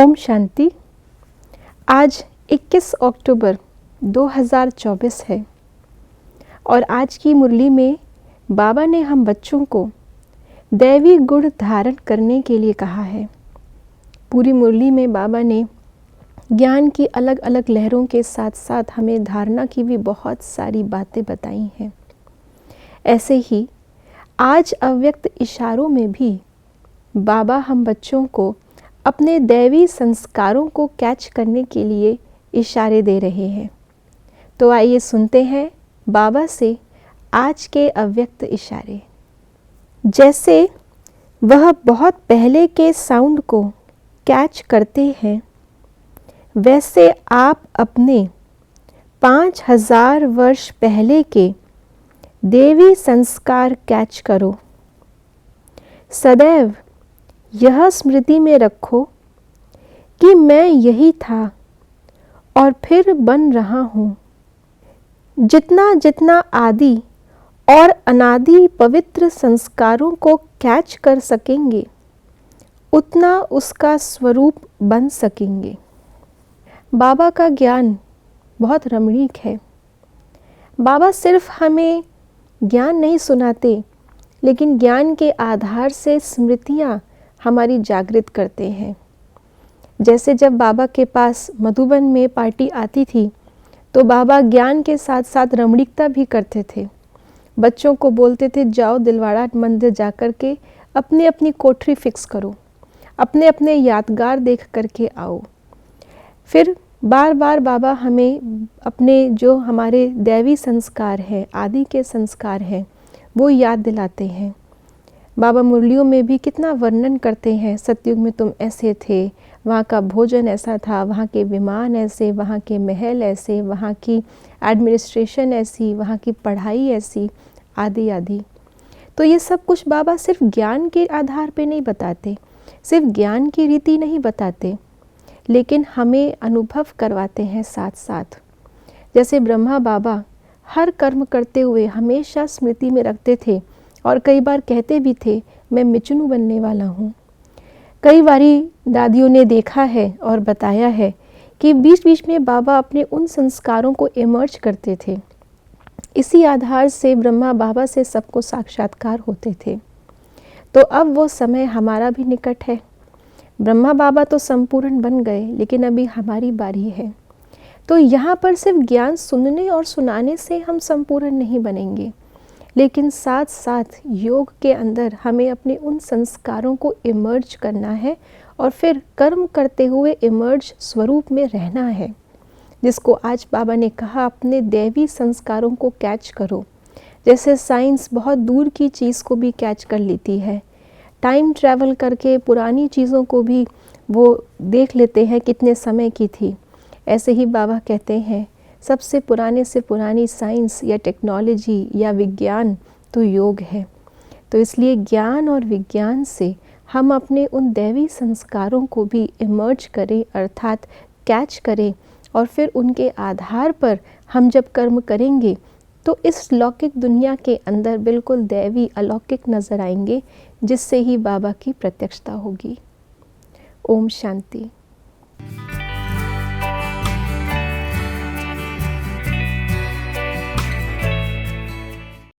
ओम शांति। आज 21 अक्टूबर 2024 है और आज की मुरली में बाबा ने हम बच्चों को दैवी गुण धारण करने के लिए कहा है। पूरी मुरली में बाबा ने ज्ञान की अलग अलग लहरों के साथ साथ हमें धारणा की भी बहुत सारी बातें बताई हैं। ऐसे ही आज अव्यक्त इशारों में भी बाबा हम बच्चों को अपने दैवी संस्कारों को कैच करने के लिए इशारे दे रहे हैं। तो आइए सुनते हैं बाबा से आज के अव्यक्त इशारे। जैसे वह बहुत पहले के साउंड को कैच करते हैं, वैसे आप अपने 5000 वर्ष पहले के देवी संस्कार कैच करो। सदैव यह स्मृति में रखो कि मैं यही था और फिर बन रहा हूँ। जितना जितना आदि और अनादि पवित्र संस्कारों को कैच कर सकेंगे, उतना उसका स्वरूप बन सकेंगे। बाबा का ज्ञान बहुत रमणीक है। बाबा सिर्फ हमें ज्ञान नहीं सुनाते, लेकिन ज्ञान के आधार से स्मृतियाँ हमारी जागृत करते हैं। जैसे जब बाबा के पास मधुबन में पार्टी आती थी, तो बाबा ज्ञान के साथ साथ रमणीकता भी करते थे। बच्चों को बोलते थे, जाओ दिलवाड़ा मंदिर जा कर के अपनी अपनी कोठरी फिक्स करो, अपने अपने यादगार देख करके आओ। फिर बार बार बाबा हमें अपने जो हमारे दैवी संस्कार हैं, आदि के संस्कार हैं, वो याद दिलाते हैं। बाबा मुरलियों में भी कितना वर्णन करते हैं, सतयुग में तुम ऐसे थे, वहाँ का भोजन ऐसा था, वहाँ के विमान ऐसे, वहाँ के महल ऐसे, वहाँ की एडमिनिस्ट्रेशन ऐसी, वहाँ की पढ़ाई ऐसी, आदि आदि। तो ये सब कुछ बाबा सिर्फ ज्ञान के आधार पे नहीं बताते, सिर्फ ज्ञान की रीति नहीं बताते, लेकिन हमें अनुभव करवाते हैं साथ साथ। जैसे ब्रह्मा बाबा हर कर्म करते हुए हमेशा स्मृति में रखते थे और कई बार कहते भी थे, मैं मिचुनु बनने वाला हूँ। कई बारी दादियों ने देखा है और बताया है कि बीच बीच में बाबा अपने उन संस्कारों को इमर्ज करते थे। इसी आधार से ब्रह्मा बाबा से सबको साक्षात्कार होते थे। तो अब वो समय हमारा भी निकट है। ब्रह्मा बाबा तो संपूर्ण बन गए, लेकिन अभी हमारी बारी है। तो यहाँ पर सिर्फ ज्ञान सुनने और सुनाने से हम संपूर्ण नहीं बनेंगे, लेकिन साथ साथ योग के अंदर हमें अपने उन संस्कारों को इमर्ज करना है और फिर कर्म करते हुए इमर्ज स्वरूप में रहना है, जिसको आज बाबा ने कहा अपने दैवी संस्कारों को कैच करो। जैसे साइंस बहुत दूर की चीज़ को भी कैच कर लेती है, टाइम ट्रैवल करके पुरानी चीज़ों को भी वो देख लेते हैं कितने समय की थी। ऐसे ही बाबा कहते हैं सबसे पुराने से पुरानी साइंस या टेक्नोलॉजी या विज्ञान तो योग है। तो इसलिए ज्ञान और विज्ञान से हम अपने उन दैवी संस्कारों को भी इमर्ज करें, अर्थात कैच करें, और फिर उनके आधार पर हम जब कर्म करेंगे तो इस लौकिक दुनिया के अंदर बिल्कुल दैवी अलौकिक नज़र आएंगे, जिससे ही बाबा की प्रत्यक्षता होगी। ओम शांति।